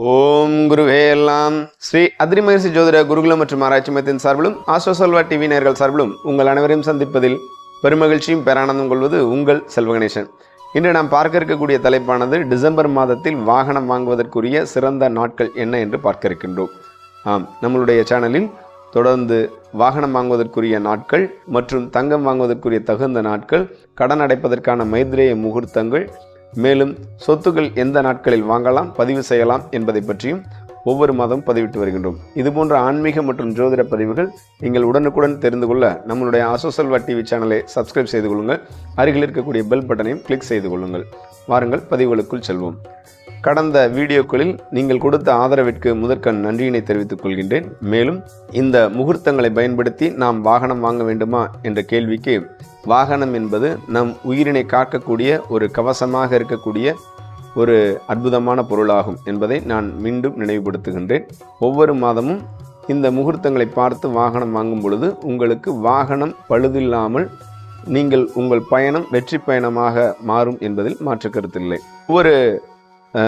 ஓம் குருவே எல்லாம் ஸ்ரீ அத்ரி மகரிஷி ஜோதிட குருகுலம் மற்றும் ஆராய்ச்சி மையத்தின் சார்பிலும் ஆஸ்ட்ரோசல்வா டிவி நேயர்கள் சார்பிலும் உங்கள் அனைவரையும் சந்திப்பதில் பெருமகிழ்ச்சியும் பேரானந்தம் கொள்வது உங்கள் செல்வகணேசன். இன்று நாம் பார்க்க இருக்கக்கூடிய தலைப்பானது டிசம்பர் மாதத்தில் வாகனம் வாங்குவதற்குரிய சிறந்த நாட்கள் என்ன என்று பார்க்க இருக்கின்றோம். நம்மளுடைய சேனலில் தொடர்ந்து வாகனம் வாங்குவதற்குரிய நாட்கள் மற்றும் தங்கம் வாங்குவதற்குரிய தகுந்த நாட்கள், கடன் அடைப்பதற்கான மைத்ரேய முகூர்த்தங்கள், மேலும் சொத்துக்கள் எந்த நாட்களில் வாங்கலாம், பதிவு செய்யலாம் என்பதை பற்றியும் ஒவ்வொரு மாதமும் பதிவிட்டு வருகின்றோம். இதுபோன்ற ஆன்மீக மற்றும் ஜோதிட பதிவுகள் நீங்கள் உடனுக்குடன் தெரிந்து கொள்ள நம்மளுடைய ஆஸ்ட்ரோசல்வா டிவி சேனலை சப்ஸ்கிரைப் செய்து கொள்ளுங்கள். அருகில் இருக்கக்கூடிய பெல் பட்டனையும் கிளிக் செய்து கொள்ளுங்கள். வாருங்கள் பதிவுகளுக்குள் செல்வோம். கடந்த வீடியோக்களில் நீங்கள் கொடுத்த ஆதரவிற்கு முதற்கண் நன்றியினை தெரிவித்துக் கொள்கின்றேன். மேலும் இந்த முகூர்த்தங்களை பயன்படுத்தி நாம் வாகனம் வாங்க வேண்டுமா என்ற கேள்விக்கு, வாகனம் என்பது நம் உயிரினை காக்கக்கூடிய ஒரு கவசமாக இருக்கக்கூடிய ஒரு அற்புதமான பொருளாகும் என்பதை நான் மீண்டும் நினைவுபடுத்துகின்றேன். ஒவ்வொரு மாதமும் இந்த முகூர்த்தங்களை பார்த்து வாகனம் வாங்கும் பொழுது உங்களுக்கு வாகனம் பழுதில்லாமல் நீங்கள் உங்கள் பயணம் வெற்றி பயணமாக மாறும் என்பதில் மாற்று கருத்தில்லை. ஒவ்வொரு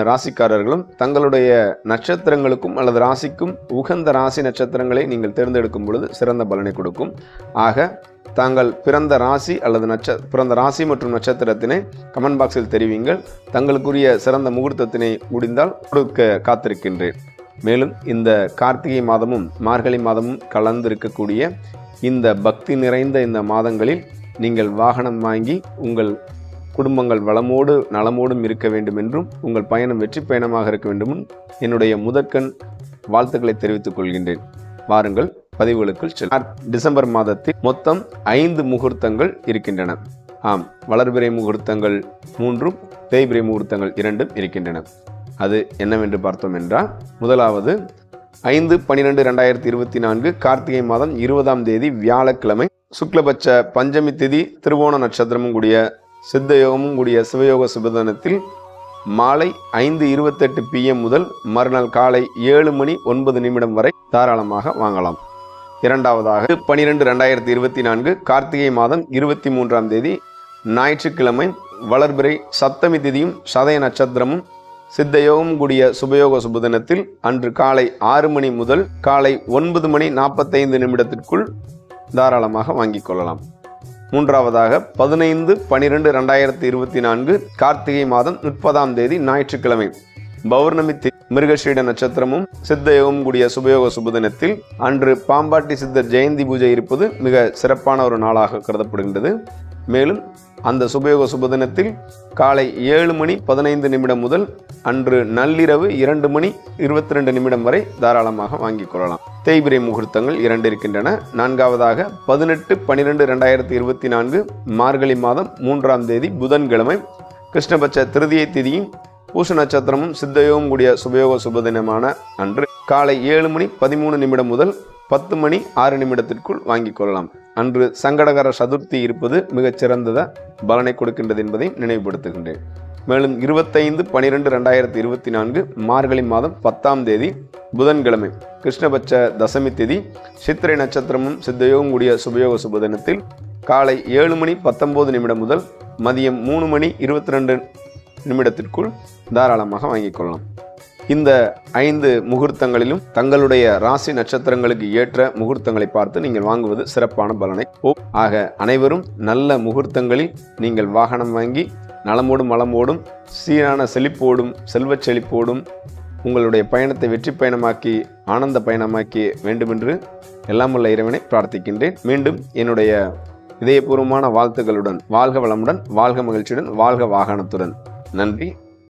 ராசிக்காரர்களும் தங்களுடைய நட்சத்திரங்களுக்கும் அல்லது ராசிக்கும் உகந்த ராசி நட்சத்திரங்களை நீங்கள் தேர்ந்தெடுக்கும் பொழுது சிறந்த பலனை கொடுக்கும். ஆக தாங்கள் பிறந்த ராசி அல்லது பிறந்த ராசி மற்றும் நட்சத்திரத்தினை கமெண்ட் பாக்ஸில் தெரிவிங்கள். தங்களுக்குரிய சிறந்த முகூர்த்தத்தினை முடிந்தால் கொடுக்க காத்திருக்கின்றேன். மேலும் இந்த கார்த்திகை மாதமும் மார்கழி மாதமும் கலந்திருக்கக்கூடிய இந்த பக்தி நிறைந்த இந்த மாதங்களில் நீங்கள் வாகனம் வாங்கி உங்கள் குடும்பங்கள் வளமோடு நலமோடும் இருக்க வேண்டும் என்றும் உங்கள் பயணம் வெற்றி பயணமாக இருக்க வேண்டும் என்னுடைய முதற்கண் வாழ்த்துக்களை தெரிவித்துக் கொள்கின்றேன். வாருங்கள் பதிவுகளுக்குள் செல்ல. டிசம்பர் மாதத்தில் மொத்தம் 5 முகூர்த்தங்கள் இருக்கின்றன. வளர்பிறை முகூர்த்தங்கள் 3, தேய்பிறை முகூர்த்தங்கள் 2 இருக்கின்றன. அது என்னவென்று பார்த்தோம் என்றால், முதலாவது 5/12/2024 கார்த்திகை மாதம் 20ஆம் தேதி வியாழக்கிழமை, சுக்லபட்ச பஞ்சமி திதி, திருவோண நட்சத்திரமும் கூடிய சித்த யோகமும் கூடிய சிவயோக சுபதனத்தில் மாலை 5:28 PM முதல் மறுநாள் காலை 7:09 வரை தாராளமாக வாங்கலாம். இரண்டாவதாக 12/2024 கார்த்திகை மாதம் 23ஆம் தேதி ஞாயிற்றுக்கிழமை, வளர்பிறை சப்தமி திதியும் சதய நட்சத்திரமும் சித்தயோகம் கூடிய சுபயோக சுபதினத்தில் அன்று காலை 6 முதல் காலை 9:45 தாராளமாக வாங்கிக் கொள்ளலாம். மூன்றாவதாக 15/12/2024 கார்த்திகை மாதம் 30ஆம் தேதி ஞாயிற்றுக்கிழமை, பௌர்ணமி மிருகஸ்ரீட நட்சத்திரமும் சித்தயோகம் கூடிய சுபயோக சுபதினத்தில் அன்று பாம்பாட்டி சித்தர் ஜெயந்தி பூஜை இருப்பது மிக சிறப்பான ஒரு நாளாக கருதப்படுகின்றது. மேலும் அந்த சுபயோக சுபதினத்தில் காலை 7:15 முதல் அன்று நள்ளிரவு 2:22 வரை தாராளமாக வாங்கிக் கொள்ளலாம். தேய்பிறை முகூர்த்தங்கள் 2 இருக்கின்றன. நான்காவதாக 18/12/2024 மார்கழி மாதம் 3ஆம் தேதி புதன்கிழமை, கிருஷ்ணபட்ச திருதியை திதியும் பூச நட்சத்திரமும் சித்தயோகம் கூடிய சுபயோக சுபதினமான அன்று காலை 7:13 முதல் 10:06 வாங்கிக் கொள்ளலாம். அன்று சங்கடகர சதுர்த்தி இருப்பது மிகச் சிறந்த பலனை கொடுக்கின்றது என்பதை நினைவுபடுத்துகின்றேன். மேலும் 25/12/2024 மார்கழி மாதம் 10ஆம் தேதி புதன்கிழமை, கிருஷ்ணபட்ச தசமி திதி, சித்திரை நட்சத்திரமும் சித்தயோகம் கூடிய சுபயோக சுபதினத்தில் காலை 7:19 முதல் மதியம் 3:22 தாராளமாக வாங்கிக் கொள்ளலாம். இந்த 5 முகூர்த்தங்களிலும் தங்களுடைய ராசி நட்சத்திரங்களுக்கு ஏற்ற முகூர்த்தங்களை பார்த்து நீங்கள் வாங்குவது சிறப்பான பலனை. ஆக அனைவரும் நல்ல முகூர்த்தங்களில் நீங்கள் வாகனம் வாங்கி நலமோடும் வளமோடும் சீரான செழிப்போடும் செல்வச் செழிப்போடும் உங்களுடைய பயணத்தை வெற்றி பயணமாக்கி ஆனந்த பயணமாக்கி வேண்டுமென்று எல்லாம் உள்ள இறைவனை பிரார்த்திக்கின்றேன். மீண்டும் என்னுடைய இதயபூர்வமான வாழ்த்துக்களுடன் வாழ்க வளமுடன், வாழ்க மகிழ்ச்சியுடன், வாழ்க வாகனத்துடன். நன்றி.